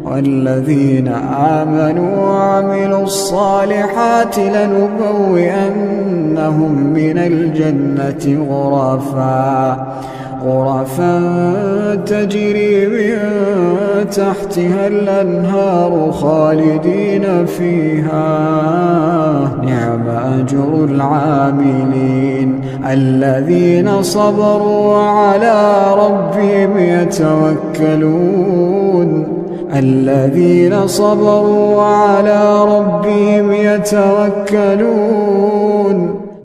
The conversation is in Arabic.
والذين آمنوا وعملوا الصالحات لنبوئنهم من الجنة غرفا تجري من تحتها الأنهار خالدين فيها، نعم أجر العاملين. الذين صبروا وعلى ربهم يتوكلون.